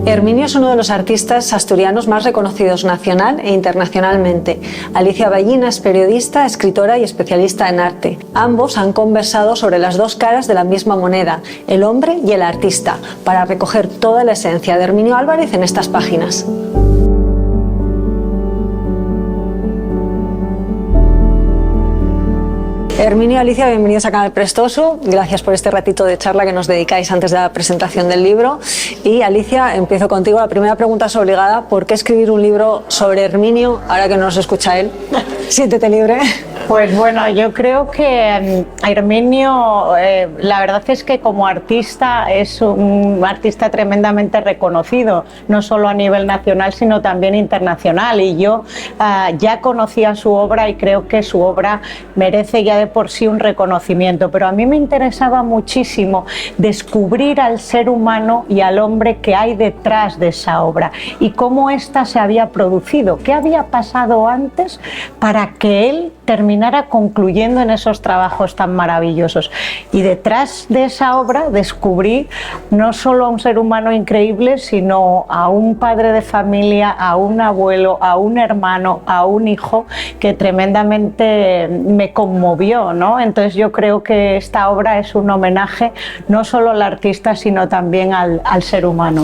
Herminio es uno de los artistas asturianos más reconocidos nacional e internacionalmente. Alicia Ballina es periodista, escritora y especialista en arte. Ambos han conversado sobre las dos caras de la misma moneda, el hombre y el artista, para recoger toda la esencia de Herminio Álvarez en estas páginas. Herminio y Alicia, bienvenidos a Canal Prestoso. Gracias por este ratito de charla que nos dedicáis antes de la presentación del libro. Y Alicia, empiezo contigo. La primera pregunta es obligada. ¿Por qué escribir un libro sobre Herminio ahora que no nos escucha él? Siéntete libre. Pues bueno, yo creo que Herminio, la verdad es que como artista es un artista tremendamente reconocido, no solo a nivel nacional sino también internacional, y yo ya conocía su obra y creo que su obra merece ya de por sí un reconocimiento, pero a mí me interesaba muchísimo descubrir al ser humano y al hombre que hay detrás de esa obra y cómo ésta se había producido, qué había pasado antes para que él terminara concluyendo en esos trabajos tan maravillosos. Y detrás de esa obra descubrí no solo a un ser humano increíble, sino a un padre de familia, a un abuelo, a un hermano, a un hijo que tremendamente me conmovió, ¿no? Entonces yo creo que esta obra es un homenaje no solo al artista, sino también al ser humano.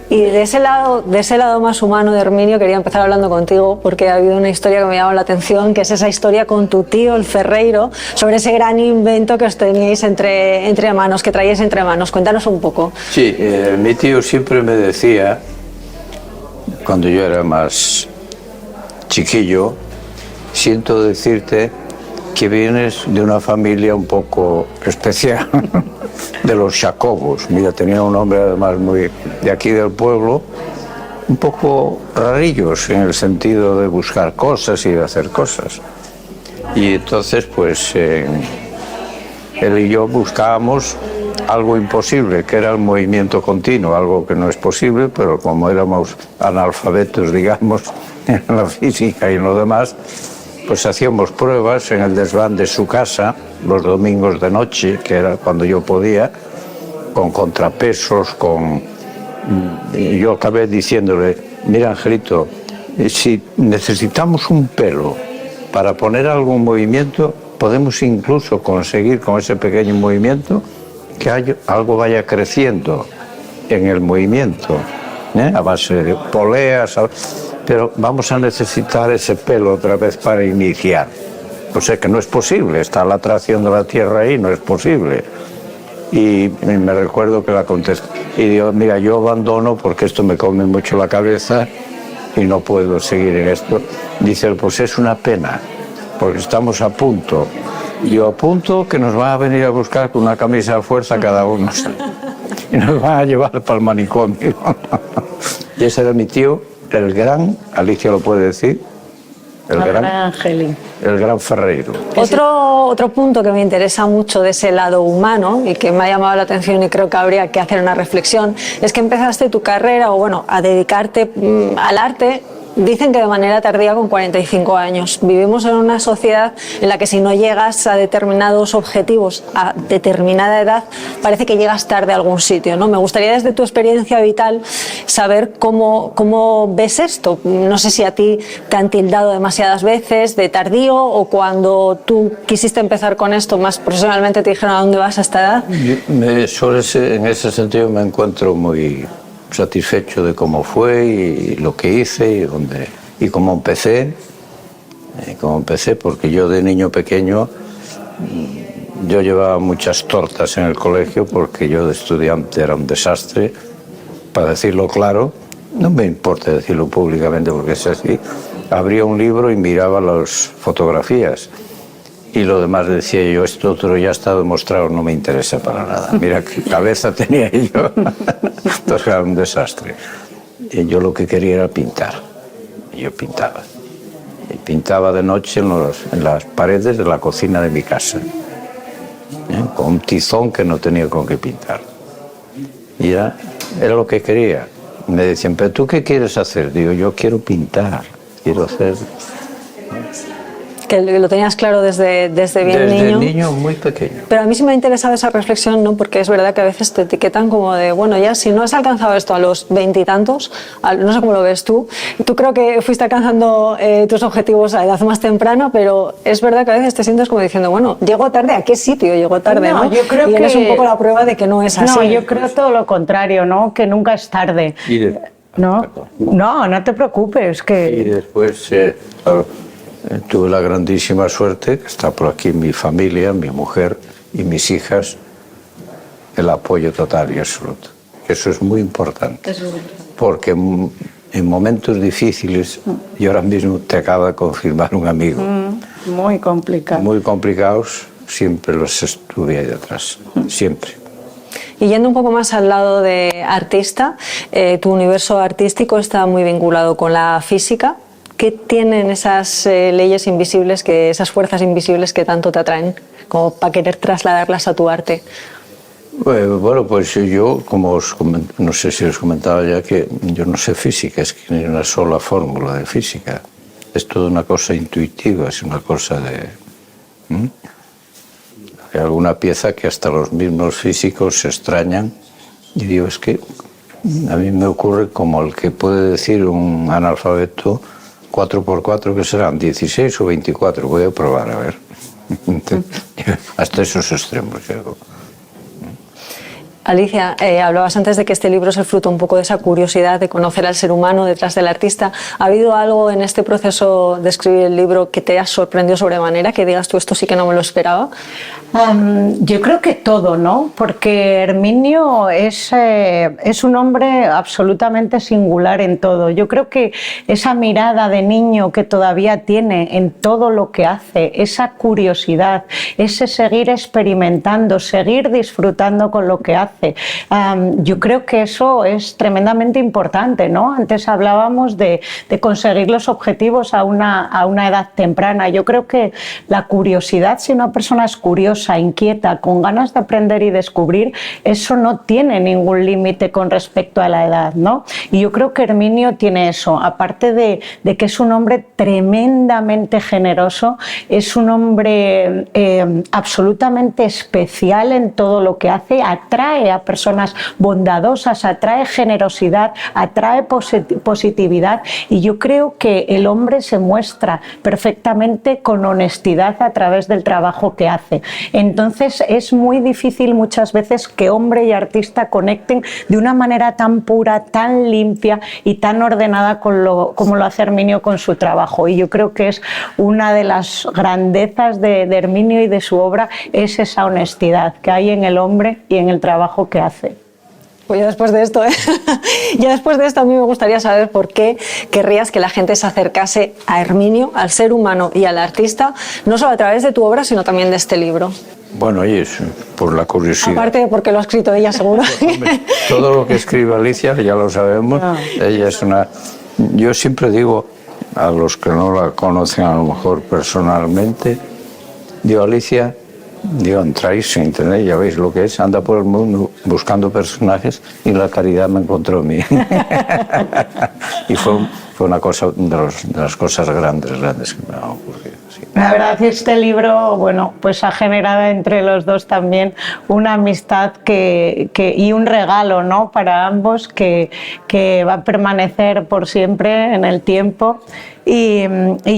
Y de ese lado más humano de Herminio quería empezar hablando contigo, porque ha habido una historia que me llama la atención, que es esa historia con tu tío, el Ferreiro, sobre ese gran invento que os teníais entre manos, que traíais entre manos. Cuéntanos un poco. Sí, mi tío siempre me decía, cuando yo era más chiquillo, siento decirte que vienes de una familia un poco especial, de los Jacobos. Mira, tenía un nombre además muy de aquí del pueblo, un poco rarillos en el sentido de buscar cosas y de hacer cosas. Y entonces, pues, él y yo buscábamos algo imposible, que era el movimiento continuo, algo que no es posible, pero como éramos analfabetos, digamos, en la física y en lo demás, pues hacíamos pruebas en el desván de su casa, los domingos de noche, que era cuando yo podía, con contrapesos, y yo acabé diciéndole, mira, Angelito, si necesitamos un pelo para poner algún movimiento, podemos incluso conseguir con ese pequeño movimiento que algo vaya creciendo en el movimiento, a base de poleas, pero vamos a necesitar ese pelo otra vez para iniciar. O sea que no es posible, está la atracción de la Tierra ahí, no es posible. Y me recuerdo que la contesté, y digo, mira, yo abandono porque esto me come mucho la cabeza y no puedo seguir en esto. Dice, pues es una pena, porque estamos a punto. Yo a punto que nos van a venir a buscar con una camisa de fuerza cada uno. Y nos van a llevar para el manicomio. Y ese era mi tío, el gran, Alicia lo puede decir, el gran Ferreiro. Otro punto que me interesa mucho de ese lado humano y que me ha llamado la atención y creo que habría que hacer una reflexión es que empezaste tu carrera, o bueno, a dedicarte al arte. Dicen que de manera tardía, con 45 años. Vivimos en una sociedad en la que si no llegas a determinados objetivos a determinada edad, parece que llegas tarde a algún sitio, ¿no? Me gustaría, desde tu experiencia vital, saber cómo ves esto. No sé si a ti te han tildado demasiadas veces de tardío, o cuando tú quisiste empezar con esto más profesionalmente te dijeron a dónde vas a esta edad. En ese sentido me encuentro muy satisfecho de cómo fue y lo que hice y cómo empecé. Porque yo de niño pequeño yo llevaba muchas tortas en el colegio, porque yo de estudiante era un desastre, para decirlo claro. No me importa decirlo públicamente porque es así. Abría un libro y miraba las fotografías y lo demás decía yo, esto otro ya está demostrado, no me interesa para nada. Mira qué cabeza tenía yo. Entonces era un desastre. Y yo lo que quería era pintar. Y yo pintaba. Y pintaba de noche en las paredes de la cocina de mi casa, con un tizón que no tenía con qué pintar. Y era lo que quería. Me decían, ¿pero tú qué quieres hacer? Digo, yo quiero pintar, quiero hacer... que lo tenías claro desde bien niño. Desde niño muy pequeño. Pero a mí sí me ha interesado esa reflexión, ¿no? Porque es verdad que a veces te etiquetan como de, bueno, ya si no has alcanzado esto a los 20 y tantos, no sé cómo lo ves tú. Tú creo que fuiste alcanzando tus objetivos a edad más temprana, pero es verdad que a veces te sientes como diciendo, bueno, llego tarde, ¿a qué sitio llego tarde? No, ¿no? yo creo y eres que un poco la prueba de que no es así. No, yo creo todo lo contrario, ¿no? Que nunca es tarde. No, no te preocupes. Y después tuve la grandísima suerte, que está por aquí mi familia, mi mujer y mis hijas, el apoyo total y absoluto. Eso es muy importante. Porque en momentos difíciles, y ahora mismo te acaba de confirmar un amigo, muy complicado. Muy complicados, siempre los estuve ahí detrás, siempre. Y yendo un poco más al lado de artista, tu universo artístico está muy vinculado con la física. ¿Qué tienen esas leyes invisibles, esas fuerzas invisibles que tanto te atraen, como para querer trasladarlas a tu arte? Bueno, pues yo, como no sé si os comentaba ya, que yo no sé física, es que no hay una sola fórmula de física. Es toda una cosa intuitiva, es una cosa de... Hay alguna pieza que hasta los mismos físicos se extrañan y digo, es que a mí me ocurre como el que puede decir un analfabeto 4×4 que serán 16 o 24, voy a probar a ver. Hasta esos extremos llego. Alicia, hablabas antes de que este libro es el fruto un poco de esa curiosidad de conocer al ser humano detrás del artista. ¿Ha habido algo en este proceso de escribir el libro que te haya sorprendido sobremanera, que digas tú esto sí que no me lo esperaba? Yo creo que todo, ¿no? Porque Herminio es un hombre absolutamente singular en todo. Yo creo que esa mirada de niño que todavía tiene en todo lo que hace, esa curiosidad, ese seguir experimentando, seguir disfrutando con lo que hace, yo creo que eso es tremendamente importante, ¿no? Antes hablábamos de conseguir los objetivos a una edad temprana. Yo creo que la curiosidad, si una persona es curiosa, inquieta, con ganas de aprender y descubrir, eso no tiene ningún límite con respecto a la edad, ¿no? Y yo creo que Herminio tiene eso, aparte de que es un hombre tremendamente generoso, es un hombre absolutamente especial en todo lo que hace, atrae a personas bondadosas, atrae generosidad, atrae positividad, y yo creo que el hombre se muestra perfectamente con honestidad a través del trabajo que hace. Entonces es muy difícil muchas veces que hombre y artista conecten de una manera tan pura, tan limpia y tan ordenada como lo hace Herminio con su trabajo. Y yo creo que es una de las grandezas de Herminio y de su obra, es esa honestidad que hay en el hombre y en el trabajo que hace. Pues ya después de esto, ya después de esto a mí me gustaría saber por qué querrías que la gente se acercase a Herminio, al ser humano y al artista, no solo a través de tu obra, sino también de este libro. Bueno, oye, por la curiosidad. Aparte de porque lo ha escrito ella, seguro. Hombre, todo lo que escribe Alicia, ya lo sabemos, ella es una... Yo siempre digo, a los que no la conocen a lo mejor personalmente, digo, Alicia... Digo, entráis en internet, ya veis lo que es, anda por el mundo buscando personajes y la caridad me encontró a mí. Y fue una cosa, de las cosas grandes que me han ocurrido. Sí. La verdad es que este libro, bueno, pues ha generado entre los dos también una amistad y un regalo, ¿no?, para ambos que va a permanecer por siempre en el tiempo. Y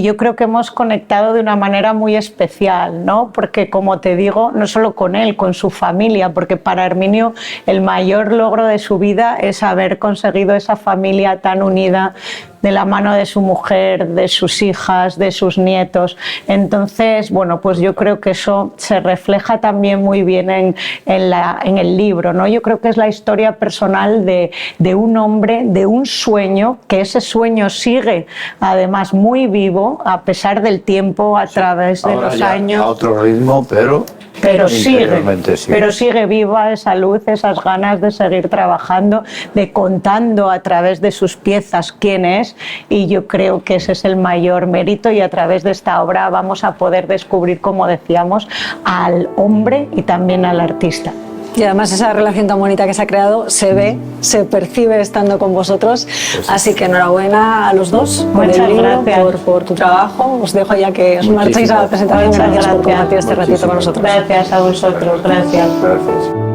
yo creo que hemos conectado de una manera muy especial, ¿no? Porque, como te digo, no solo con él, con su familia, porque para Herminio el mayor logro de su vida es haber conseguido esa familia tan unida, de la mano de su mujer, de sus hijas, de sus nietos. Entonces, bueno, pues yo creo que eso se refleja también muy bien en el libro, ¿no? Yo creo que es la historia personal de un hombre, de un sueño, que ese sueño sigue además muy vivo a pesar del tiempo, a través de los años. A otro ritmo, pero sigue viva esa luz, esas ganas de seguir trabajando, de contando a través de sus piezas quién es, y yo creo que ese es el mayor mérito, y a través de esta obra vamos a poder descubrir, como decíamos, al hombre y también al artista. Y además esa relación tan bonita que se ha creado se ve, se percibe estando con vosotros. Así que enhorabuena a los dos por Muchas el libro, gracias. por tu trabajo. Os dejo ya que os marchéis a la presentación. Muchas Gracias por gracias. compartir este ratito con nosotros. Gracias a vosotros, gracias. Gracias.